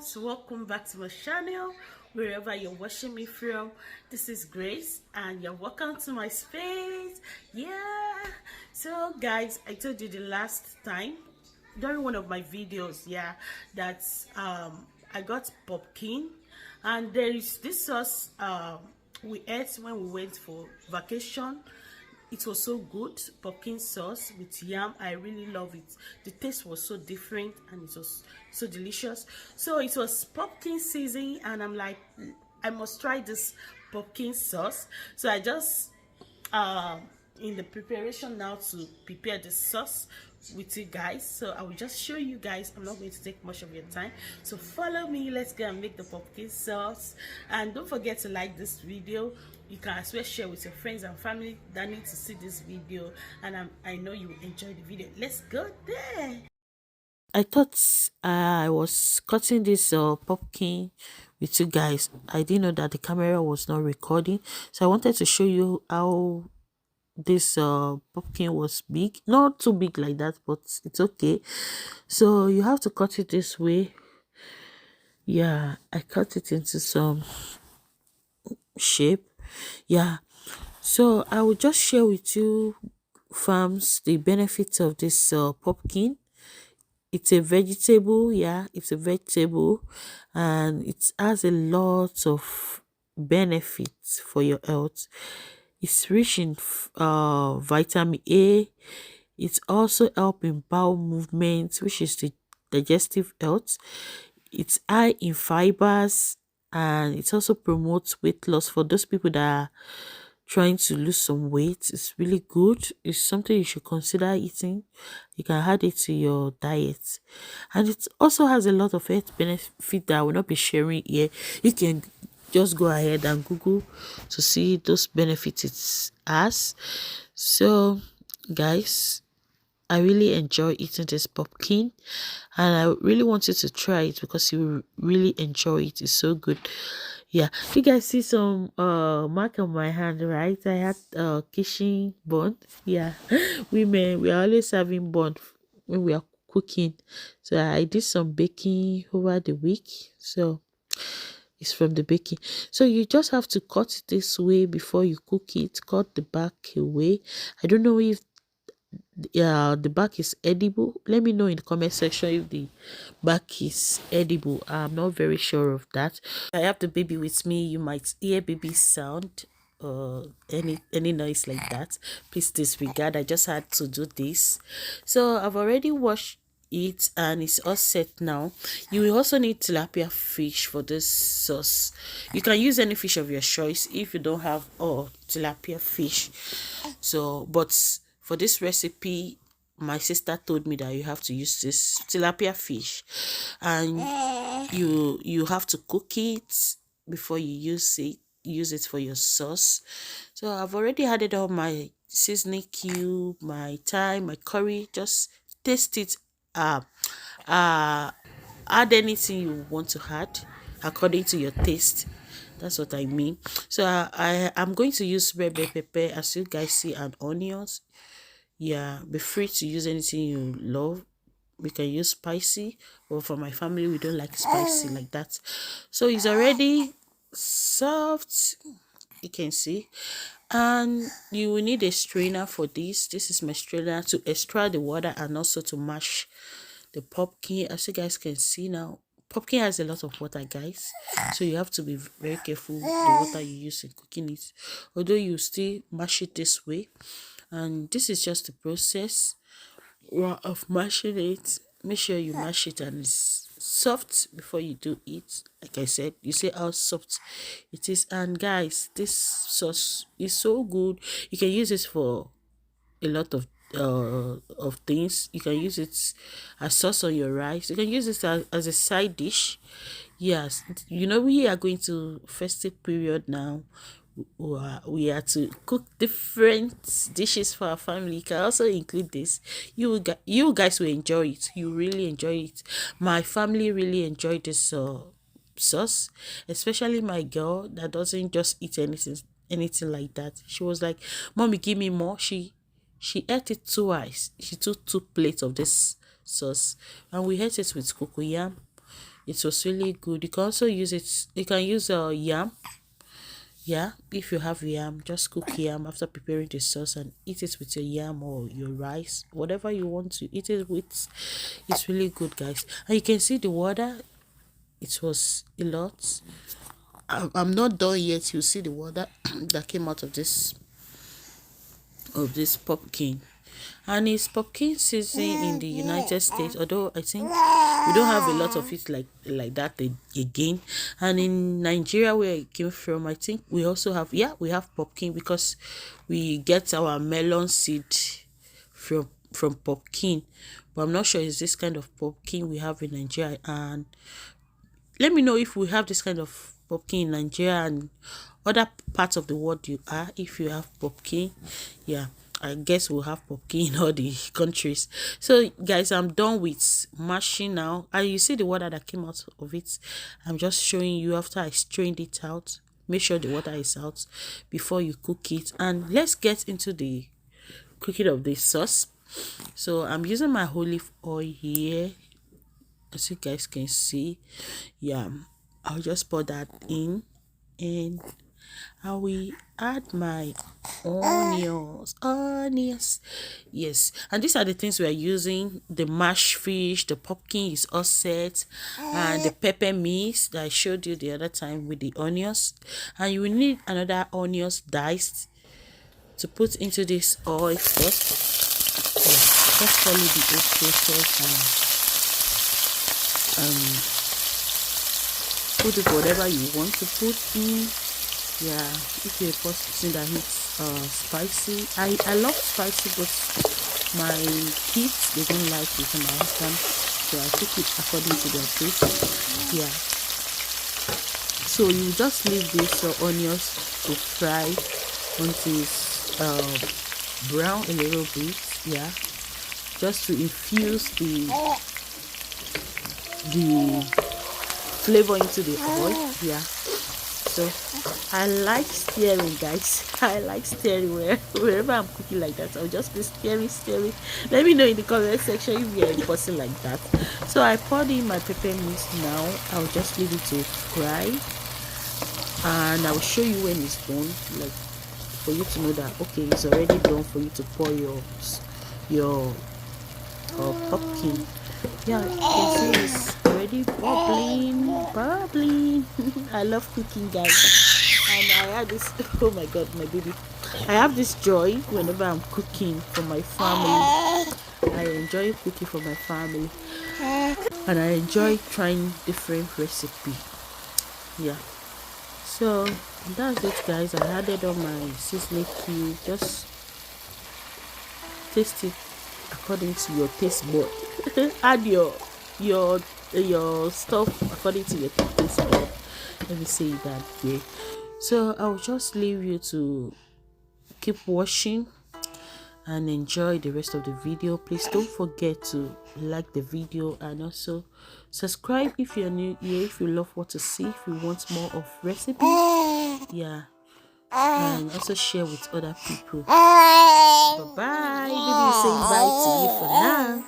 guys, welcome back to my channel wherever you're watching me from. This is Grace and you're welcome to my space. So guys, I told you the last time during one of my videos that I got pumpkin, and there is this sauce we ate when we went for vacation. It was so good, pumpkin sauce with yam. I really love it. The taste was so different and it was so delicious. So it was pumpkin season and I'm like, I must try this pumpkin sauce. So I just in the preparation now to prepare the sauce with you guys. So I will just show you guys. I'm not going to take much of your time, so follow me. Let's go and make the pumpkin sauce, and don't forget to like this video. You can as well share with your friends and family that need to see this video, and I know you will enjoy the video. Let's go there. I thought I was cutting this pumpkin with you guys. I didn't know that the camera was not recording, so I wanted to show you how this pumpkin was big. Not too big like that, but it's okay. So you have to cut it this way. I cut it into some shape. So I will just share with you farms the benefits of this pumpkin. It's a vegetable. It's a vegetable, and it has a lot of benefits for your health. It's rich in vitamin A. It's also help in bowel movement, which is the digestive health. It's high in fibers, and it also promotes weight loss for those people that are trying to lose some weight. It's really good. It's something you should consider eating. You can add it to your diet, and it also has a lot of health benefit that I will not be sharing here. You can just go ahead and Google to see those benefits it has. So guys, I really enjoy eating this pumpkin, and I really want you to try it because you really enjoy it. It's so good. You guys see some mark on my hand, right? I had kitchen bun. Women, we are always having bun when we are cooking. So I did some baking over the week. So it's from the baking. So you just have to cut it this way before you cook it. Cut the back away. I don't know if the back is edible. Let me know in the comment section if the back is edible. I'm not very sure of that. I have the baby with me. You might hear baby sound any noise like that. Please disregard. I just had to do this. So I've already washed it and it's all set now. You will also need tilapia fish for this sauce. You can use any fish of your choice if you don't have tilapia fish. So but for this recipe, my sister told me that you have to use this tilapia fish, and you have to cook it before you use it for your sauce. So I've already added all my seasoning cube, my thyme, my curry. Just taste it. Add anything you want to add according to your taste. That's what I mean. So I'm going to use red bell pepper, as you guys see, and onions. Be free to use anything you love. We can use spicy, but for my family, we don't like spicy like that. So it's already soft, you can see, and you will need a strainer for this. This is my strainer to extract the water and also to mash the pumpkin. As you guys can see now, pumpkin has a lot of water, guys, so you have to be very careful with the water you use in cooking it, although you still mash it this way. And this is just the process of mashing it. Make sure you mash it and it's soft before you do it. Like I said, you see how soft it is. And guys, this sauce is so good. You can use it for a lot of things. You can use it as sauce on your rice. You can use it as a side dish. Yes, you know, we are going to festive period now. We are to cook different dishes for our family. You can also include this. You guys will enjoy it. You really enjoy it. My family really enjoyed this sauce, especially my girl that doesn't just eat anything like that. She was like, "Mommy, give me more." She ate it twice. She took 2 plates of this sauce, and we ate it with cocoyam. It was really good. You can also use it, you can use yam. Yeah, if you have yam, just cook yam after preparing the sauce and eat it with your yam or your rice, whatever you want to eat it with. It's really good, guys. And you can see the water, it was a lot. I'm not done yet. You see the water that came out of this pumpkin, and it's pumpkin season in the United States, although I think we don't have a lot of it like that again. And in Nigeria, where it came from, I think we also have, yeah, we have pumpkin, because we get our melon seed from pumpkin, but I'm not sure it's this kind of pumpkin we have in Nigeria. And let me know if we have this kind of pumpkin in Nigeria and other parts of the world you are. If you have pumpkin, yeah, I guess we'll have pumpkin in all the countries. So guys, I'm done with mashing now, and you see the water that came out of it. I'm just showing you after I strained it out. Make sure the water is out before you cook it, and let's get into the cooking of the sauce. So I'm using my olive oil here, as you guys can see. Yeah, I'll just pour that in, and I will add my onions. Yes, and these are the things we are using: the mashed fish, the pumpkin is all set, and the pepper mix that I showed you the other time with the onions. And you will need another onions diced to put into this oil first. Yeah, just follow the whole process and put it whatever you want to put in. Yeah, if you're a person that eats spicy, I love spicy, but my kids, they don't like it, and my husband, so I cook it according to their taste. Yeah, so you just leave these onions to fry until it's brown a little bit. Yeah, just to infuse the flavor into the oil. Yeah, so I like stirring, guys. I like stirring wherever I'm cooking like that. I'll just be stirring. Let me know in the comment section if you're a person like that. So I poured in my pepper mix. Now I'll just leave it to fry, and I'll show you when it's done, like for you to know that okay, it's already done, for you to pour your pumpkin. Yeah, you can see it's already bubbling. I love cooking, guys, and I have this oh my god, my baby, I have this joy whenever I'm cooking for my family. I enjoy cooking for my family, and I enjoy trying different recipe. Yeah, so that's it, guys. I added on my seasoning cube. Just taste it according to your taste bud. Add your stuff according to your taste bud. Let me say that way. So I'll just leave you to keep watching and enjoy the rest of the video. Please don't forget to like the video, and also subscribe if you're new here, if you love what to see, if you want more of recipe. Yeah, and also share with other people. Bye bye. Baby is saying bye to you for now.